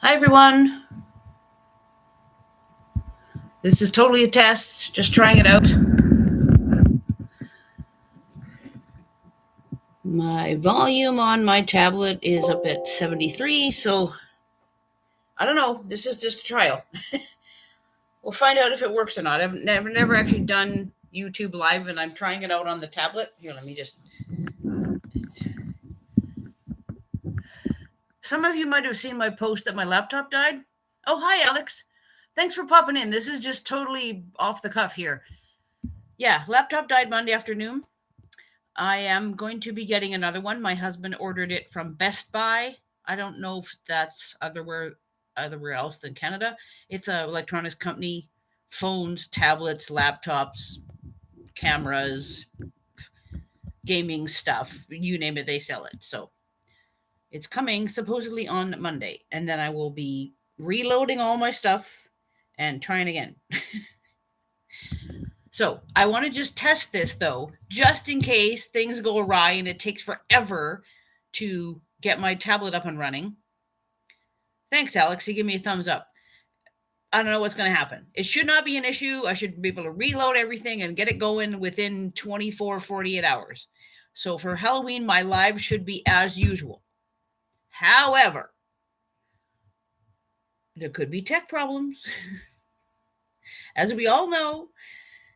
Hi, everyone. This is totally a test, just trying it out. My volume on my tablet is up at 73, so I don't know. This is just a trial. We'll find out if it works or not. I've never actually done YouTube Live, and I'm trying it out on the tablet. Here, let me just. Some of you might have seen my post that my laptop died. Oh, hi, Alex. Thanks for popping in. This is just totally off the cuff here. Yeah, laptop died Monday afternoon. I am going to be getting another one. My husband ordered it from Best Buy. I don't know if that's otherwhere else than Canada. It's a electronics company, phones, tablets, laptops, cameras, gaming stuff, you name it, they sell it. So it's coming supposedly on Monday, and then I will be reloading all my stuff and trying again. So I want to just test this though, just in case things go awry and it takes forever to get my tablet up and running. Thanks, Alex. You give me a thumbs up. I don't know what's going to happen. It should not be an issue. I should be able to reload everything and get it going within 24, 48 hours. So for Halloween, my live should be as usual. However, there could be tech problems, as we all know.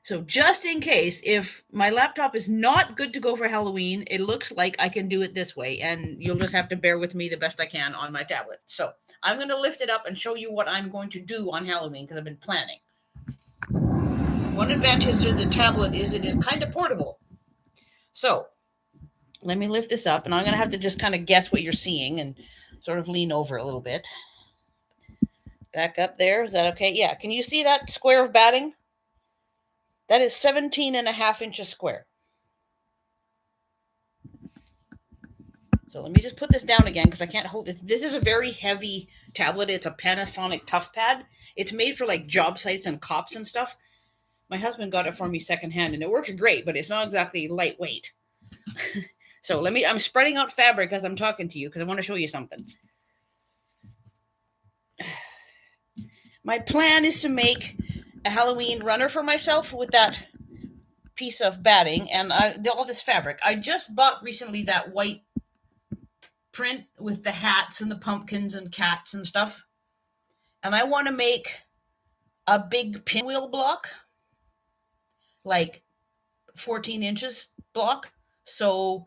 So just in case, if my laptop is not good to go for Halloween, it looks like I can do it this way, and you'll just have to bear with me the best I can on my tablet. So I'm going to lift it up and show you what I'm going to do on Halloween because I've been planning. One advantage to the tablet is it is kind of portable. So let me lift this up, and I'm going to have to just kind of guess what you're seeing and sort of lean over a little bit. Back up there. Is that okay? Yeah. Can you see that square of batting? That is 17 and a half inches square. So let me just put this down again because I can't hold this. This is a very heavy tablet. It's a Panasonic ToughPad. It's made for like job sites and cops and stuff. My husband got it for me secondhand and it works great, but it's not exactly lightweight. So I'm spreading out fabric as I'm talking to you because I want to show you something. My plan is to make a Halloween runner for myself with that piece of batting and all this fabric. I just bought recently that white print with the hats and the pumpkins and cats and stuff. And I want to make a big pinwheel block, like 14 inches block. So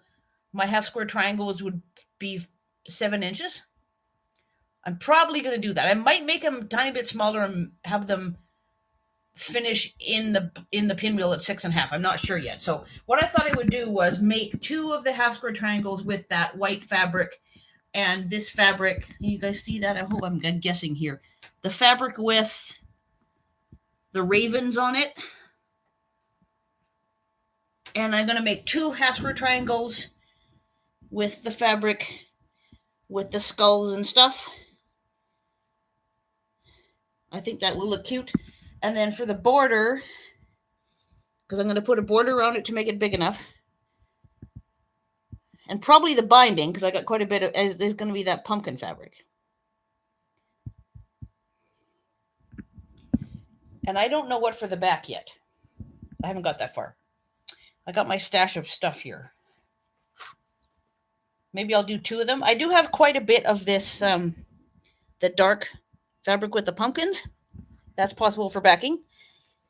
my half square triangles would be 7 inches. I'm probably going to do that. I might make them a tiny bit smaller and have them finish in the pinwheel at 6.5. I'm not sure yet. So what I thought I would do was make 2 of the half square triangles with that white fabric and this fabric. You guys see that? I hope I'm guessing here. The fabric with the ravens on it. And I'm going to make 2 half square triangles with the fabric with the skulls and stuff. I think that will look cute. And then for the border, because I'm going to put a border around it to make it big enough. And probably the binding, because I got quite a bit of, is going to be that pumpkin fabric. And I don't know what for the back yet. I haven't got that far. I got my stash of stuff here. Maybe I'll do 2 of them. I do have quite a bit of this, the dark fabric with the pumpkins. That's possible for backing.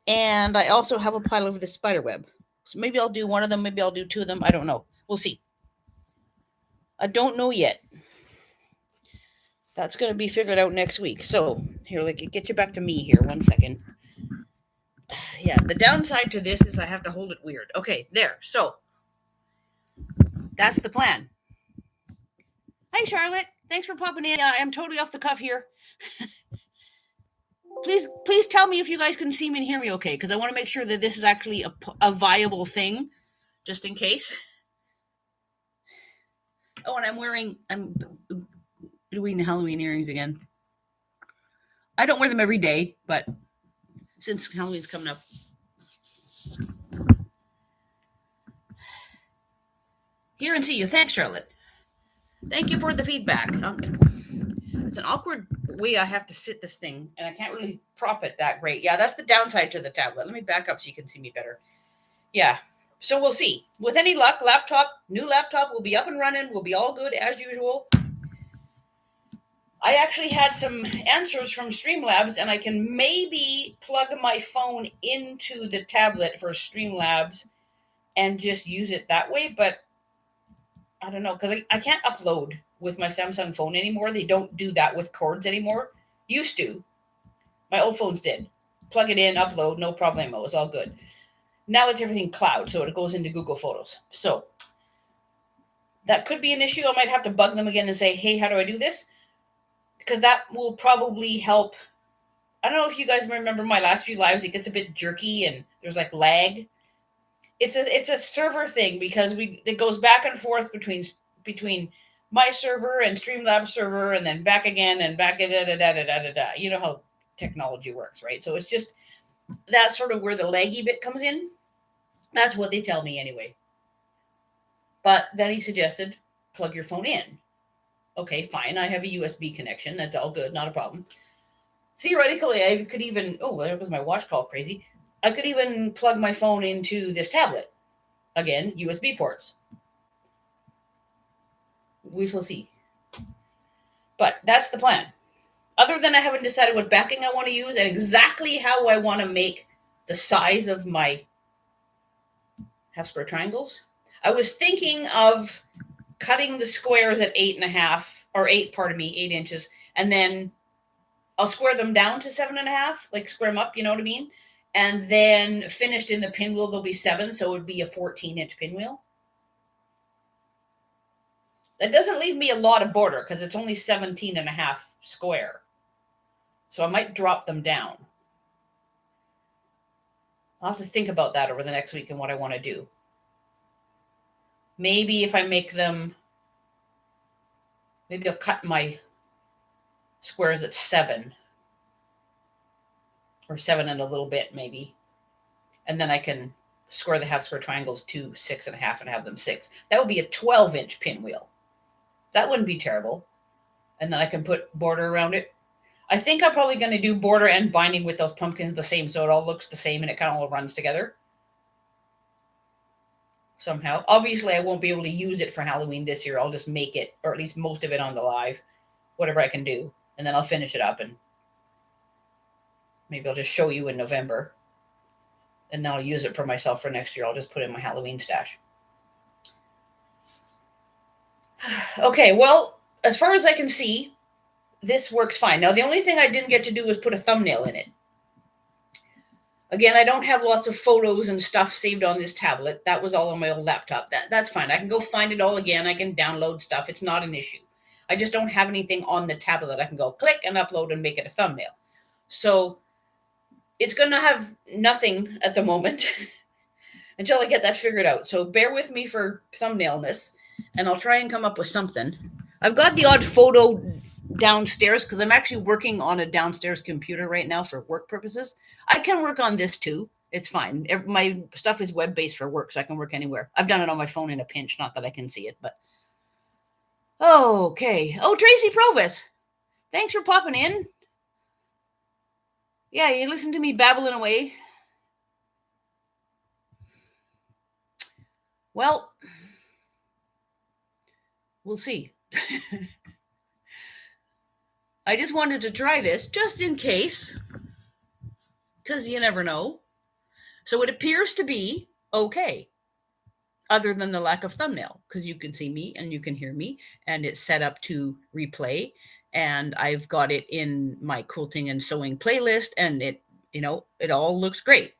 And I also have a pile of the spider web. So maybe I'll do 1 of them. Maybe I'll do 2 of them. I don't know. We'll see. I don't know yet. That's going to be figured out next week. So here, get you back to me here. 1 second. Yeah, the downside to this is I have to hold it weird. Okay, there. So that's the plan. Hi, Charlotte. Thanks for popping in. I'm totally off the cuff here. Please tell me if you guys can see me and hear me okay, because I want to make sure that this is actually a viable thing, just in case. Oh, and I'm doing the Halloween earrings again. I don't wear them every day, but since Halloween's coming up. Hear and see you. Thanks, Charlotte. Thank you for the feedback. Okay. It's an awkward way I have to sit this thing, and I can't really prop it that great. Yeah, that's the downside to the tablet. Let me back up so you can see me better. Yeah. So we'll see. With any luck, new laptop will be up and running. We'll be all good as usual. I actually had some answers from Streamlabs, and I can maybe plug my phone into the tablet for Streamlabs and just use it that way. But I don't know, because I can't upload with my Samsung phone anymore. They don't do that with cords anymore. Used to. My old phones did. Plug it in, upload, no problemo. It was all good. Now it's everything cloud, so it goes into Google Photos. So that could be an issue. I might have to bug them again and say, hey, how do I do this? Because that will probably help. I don't know if you guys remember my last few lives. It gets a bit jerky and there's like lag. It's a server thing because it goes back and forth between my server and Streamlabs server and then back again and back. You know how technology works, right? So it's just that's sort of where the laggy bit comes in. That's what they tell me anyway. But then he suggested plug your phone in. Okay, fine. I have a USB connection. That's all good. Not a problem. Theoretically, I could even, there was my watch call crazy. I could even plug my phone into this tablet. Again, USB ports. We shall see. But that's the plan. Other than I haven't decided what backing I want to use and exactly how I want to make the size of my half square triangles. I was thinking of cutting the squares at 8 inches, and then I'll square them down to 7.5, like square them up, you know what I mean? And then finished in the pinwheel, they'll be 7, so it would be a 14-inch pinwheel. That doesn't leave me a lot of border because it's only 17.5 square. So I might drop them down. I'll have to think about that over the next week and what I want to do. Maybe if I make them, maybe I'll cut my squares at 7 or 7 and a little bit maybe. And then I can square the half square triangles to 6.5 and have them 6. That would be a 12-inch pinwheel. That wouldn't be terrible. And then I can put border around it. I think I'm probably going to do border and binding with those pumpkins the same, so it all looks the same and it kind of all runs together. Somehow. Obviously, I won't be able to use it for Halloween this year. I'll just make it, or at least most of it on the live, whatever I can do. And then I'll finish it up and maybe I'll just show you in November. And then I'll use it for myself for next year. I'll just put it in my Halloween stash. Okay, well, as far as I can see, this works fine. Now, the only thing I didn't get to do was put a thumbnail in it. Again, I don't have lots of photos and stuff saved on this tablet. That was all on my old laptop. That's fine. I can go find it all again. I can download stuff. It's not an issue. I just don't have anything on the tablet that I can go click and upload and make it a thumbnail. So it's going to have nothing at the moment until I get that figured out. So bear with me for thumbnailness, and I'll try and come up with something. I've got the odd photo downstairs because I'm actually working on a downstairs computer right now for work purposes. I can work on this too. It's fine. My stuff is web-based for work, so I can work anywhere. I've done it on my phone in a pinch, not that I can see it, but okay. Oh, Tracy Provis, thanks for popping in. Yeah, you listen to me babbling away. Well, we'll see. I just wanted to try this just in case, because you never know. So it appears to be okay, other than the lack of thumbnail, because you can see me and you can hear me, and it's set up to replay, and I've got it in my quilting and sewing playlist, and it all looks great.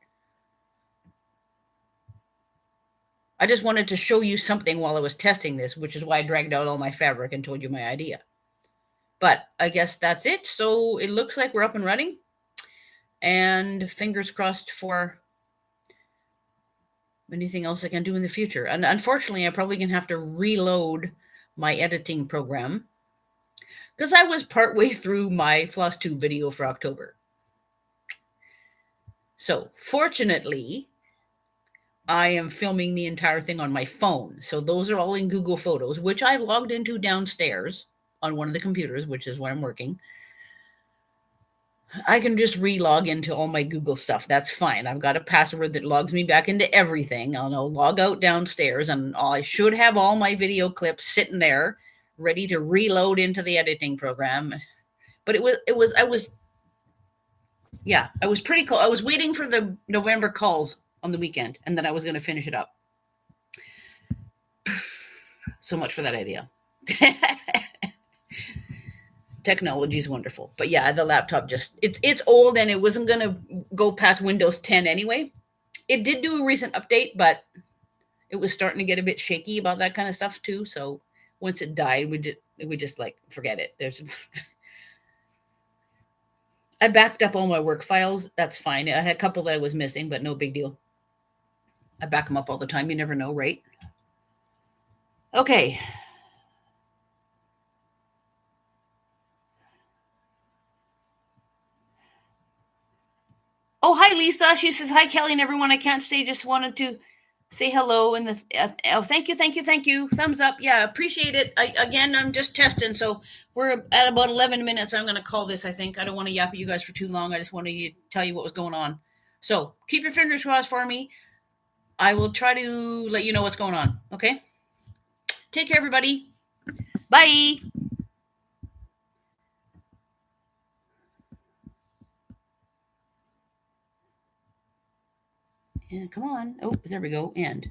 I just wanted to show you something while I was testing this, which is why I dragged out all my fabric and told you my idea. But I guess that's it. So it looks like we're up and running, and fingers crossed for anything else I can do in the future. And unfortunately, I'm probably going to have to reload my editing program because I was partway through my floss tube video for October. So fortunately, I am filming the entire thing on my phone. So those are all in Google Photos, which I've logged into downstairs. on one of the computers, which is where I'm working, I can just re-log into all my Google stuff. That's fine. I've got a password that logs me back into everything. I'll log out downstairs, and I should have all my video clips sitting there, ready to reload into the editing program. But I was pretty close. I was waiting for the November calls on the weekend, and then I was going to finish it up. So much for that idea. Technology is wonderful, but yeah, the laptop it's old, and it wasn't going to go past Windows 10 anyway. It did do a recent update, but it was starting to get a bit shaky about that kind of stuff too. So once it died, we just like forget it. I backed up all my work files. That's fine. I had a couple that I was missing, but no big deal. I back them up all the time. You never know, right? Okay. Oh, hi, Lisa. She says, hi, Kelly and everyone. I can't say, just wanted to say hello. And oh, thank you, thank you, thank you. Thumbs up. Yeah, appreciate it. Again, I'm just testing. So we're at about 11 minutes. I'm going to call this, I think. I don't want to yap at you guys for too long. I just wanted to tell you what was going on. So keep your fingers crossed for me. I will try to let you know what's going on. Okay? Take care, everybody. Bye. And come on. Oh, there we go. End.